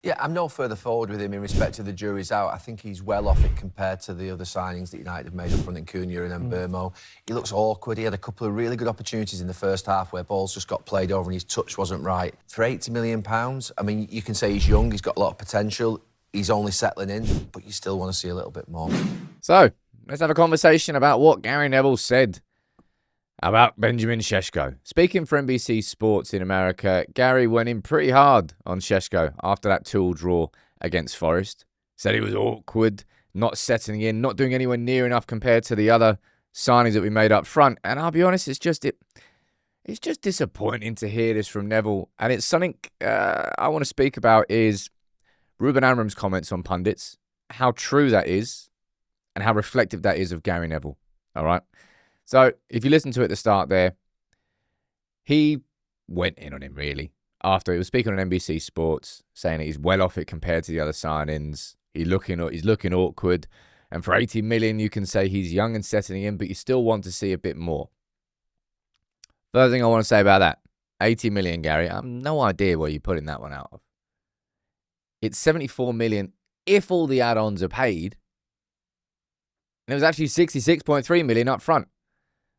Yeah, I'm no further forward with him in respect to the jury's out. I think he's well off it compared to the other signings that United have made up front in Cunha and Mbeumo. He looks awkward. He had a couple of really good opportunities in the first half where balls just got played over and his touch wasn't right. For £80 million, I mean, you can say he's young, he's got a lot of potential, he's only settling in, but you still want to see a little bit more. So, let's have a conversation about what Gary Neville said about Benjamin Sesko. Speaking for NBC Sports in America, Gary went in pretty hard on Sesko after that 2-2 draw against Forest. Said he was awkward, not settling in, not doing anywhere near enough compared to the other signings that we made up front. And I'll be honest, it's just disappointing to hear this from Neville. And it's something I want to speak about is Ruben Amorim's comments on pundits, how true that is, and how reflective that is of Gary Neville. All right? So, if you listen to it at the start there, he went in on him, really. After he was speaking on NBC Sports, saying that he's well off it compared to the other signings. He's looking awkward. And for 80 million, you can say he's young and settling in, but you still want to see a bit more. First thing I want to say about that, 80 million, Gary, I have no idea where you're putting that one out of. It's 74 million if all the add-ons are paid. And it was actually 66.3 million up front.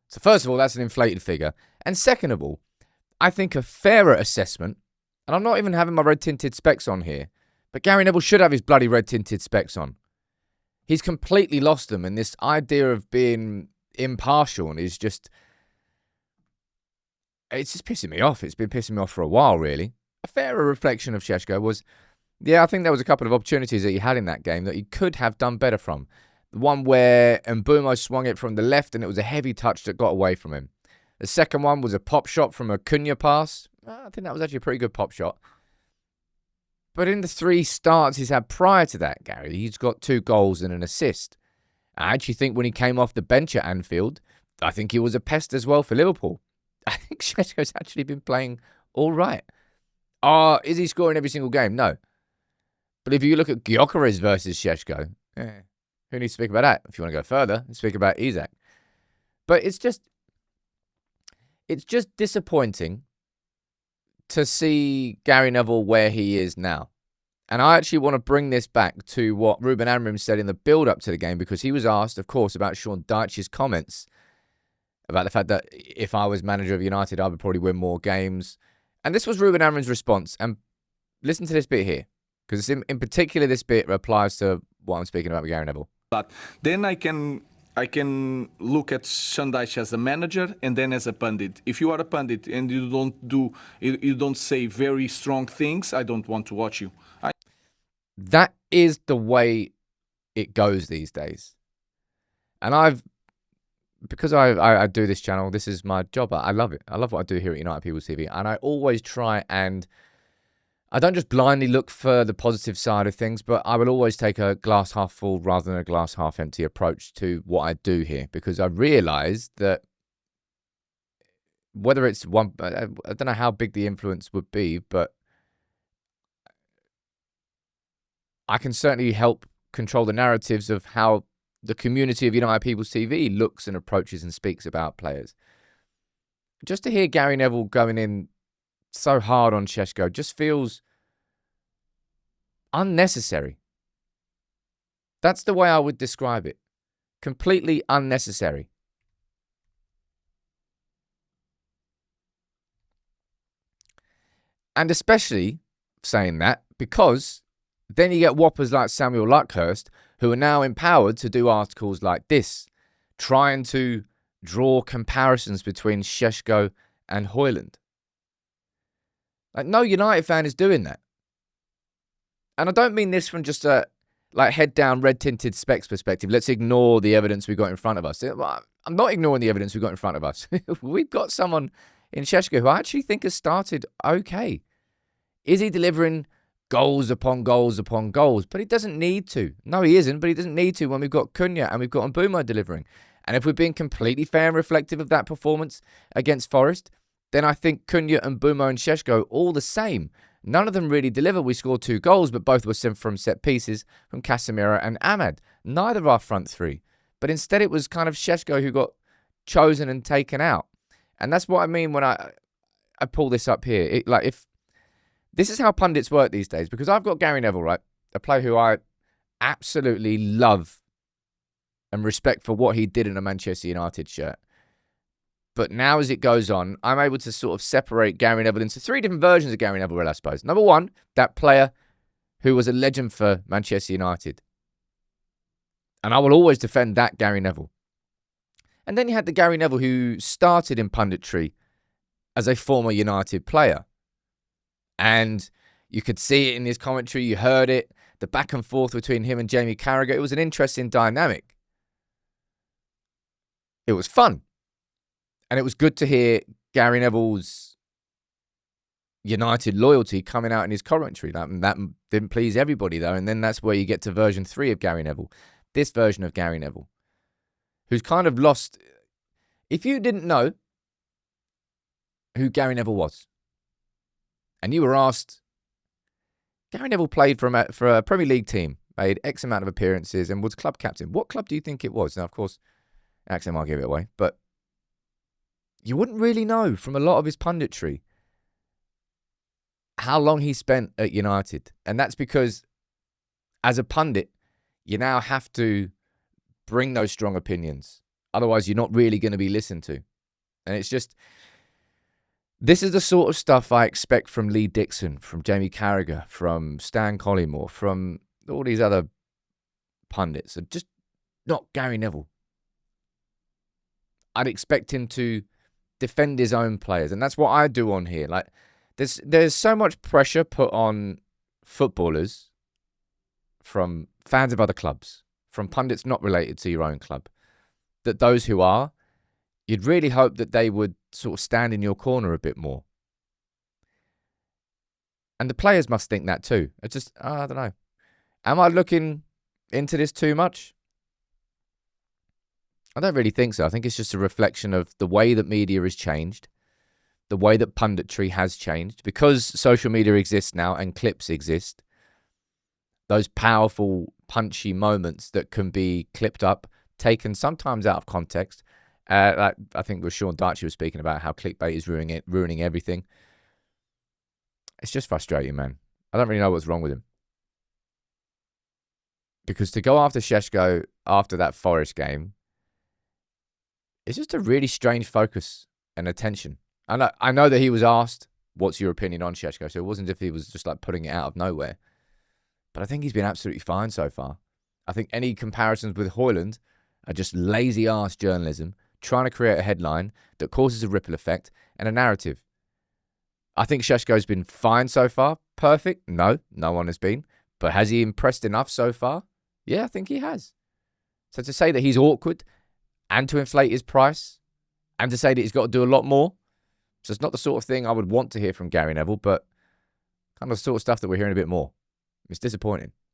So first of all, that's an inflated figure. And second of all, I think a fairer assessment, and I'm not even having my red-tinted specs on here, but Gary Neville should have his bloody red-tinted specs on. He's completely lost them, and this idea of being impartial is just... It's just pissing me off. It's been pissing me off for a while, really. A fairer reflection of Sesko was, I think there was a couple of opportunities that he had in that game that he could have done better from. The one where Mbeumo swung it from the left and it was a heavy touch that got away from him. The second one was a pop shot from a Cunha pass. I think that was actually a pretty good pop shot. But in the 3 starts he's had prior to that, Gary, he's got 2 goals and an assist. I actually think when he came off the bench at Anfield, I think he was a pest as well for Liverpool. I think Sesko's actually been playing all right. Is he scoring every single game? No. But if you look at Gyökeres versus Sesko, who needs to speak about that? If you want to go further, speak about Isak. But it's just disappointing to see Gary Neville where he is now. And I actually want to bring this back to what Ruben Amorim said in the build-up to the game, because he was asked, of course, about Sean Dyche's comments about the fact that if I was manager of United, I would probably win more games. And this was Ruben Amorim's response. And listen to this bit here, because in particular, this bit applies to what I'm speaking about with Gary Neville. But then I can look at Sean Dyche as a manager and then as a pundit. If you are a pundit and you don't say very strong things, I don't want to watch you. That is the way it goes these days. And because I do this channel, this is my job. I love it. I love what I do here at United People's TV. And I always try and I don't just blindly look for the positive side of things, but I will always take a glass half full rather than a glass half empty approach to what I do here, because I realise that whether it's one, I don't know how big the influence would be, but I can certainly help control the narratives of how the community of United People's TV looks and approaches and speaks about players. Just to hear Gary Neville going in so hard on Sesko just feels unnecessary. That's the way I would describe it. Completely unnecessary. And especially saying that because then you get whoppers like Samuel Luckhurst, who are now empowered to do articles like this, trying to draw comparisons between Sesko and Højlund. Like, no United fan is doing that. And I don't mean this from just a head down, red tinted specs perspective. Let's ignore the evidence we got in front of us. I'm not ignoring the evidence we got in front of us. We've got someone in Sesko who I actually think has started okay. Is he delivering goals upon goals upon goals? But he doesn't need to. No, he isn't, but he doesn't need to when we've got Cunha and we've got Mbeumo delivering. And if we're being completely fair and reflective of that performance against Forest, then I think Cunha and Mbeumo and Sesko all the same. None of them really deliver. We scored 2 goals, but both were sent from set pieces from Casemiro and Ahmad. Neither of our front 3. But instead it was kind of Sesko who got chosen and taken out. And that's what I mean when I pull this up here. This is how pundits work these days, because I've got Gary Neville, right? A player who I absolutely love and respect for what he did in a Manchester United shirt. But now as it goes on, I'm able to sort of separate Gary Neville into three different versions of Gary Neville, I suppose. Number one, that player who was a legend for Manchester United. And I will always defend that Gary Neville. And then you had the Gary Neville who started in punditry as a former United player. And you could see it in his commentary, you heard it, the back and forth between him and Jamie Carragher. It was an interesting dynamic. It was fun. And it was good to hear Gary Neville's United loyalty coming out in his commentary. That didn't please everybody, though. And then that's where you get to version 3 of Gary Neville. This version of Gary Neville, who's kind of lost. If you didn't know who Gary Neville was, and you were asked, Gary Neville played for a Premier League team, made X amount of appearances, and was club captain. What club do you think it was? Now, of course, accent might give it away, but you wouldn't really know from a lot of his punditry how long he spent at United. And that's because, as a pundit, you now have to bring those strong opinions. Otherwise, you're not really going to be listened to. And it's just, this is the sort of stuff I expect from Lee Dixon, from Jamie Carragher, from Stan Collymore, from all these other pundits. And just not Gary Neville. I'd expect him to defend his own players. And that's what I do on here. Like, there's so much pressure put on footballers from fans of other clubs, from pundits not related to your own club, that those who are, you'd really hope that they would sort of stand in your corner a bit more. And the players must think that too. It's just, I don't know. Am I looking into this too much? I don't really think so. I think it's just a reflection of the way that media has changed, the way that punditry has changed. Because social media exists now and clips exist, those powerful, punchy moments that can be clipped up, taken sometimes out of context. Like I think with Sean Dyche was speaking about how clickbait is ruining everything. It's just frustrating, man. I don't really know what's wrong with him. Because to go after Sesko after that Forest game, it's just a really strange focus and attention. I know that he was asked, what's your opinion on Sesko? So it wasn't as if he was just like putting it out of nowhere. But I think he's been absolutely fine so far. I think any comparisons with Højlund are just lazy-ass journalism, trying to create a headline that causes a ripple effect and a narrative. I think Sesko's been fine so far. Perfect? No one has been. But has he impressed enough so far? Yeah, I think he has. So to say that he's awkward and to inflate his price and to say that he's got to do a lot more, so it's not the sort of thing I would want to hear from Gary Neville, but kind of the sort of stuff that we're hearing a bit more. It's disappointing.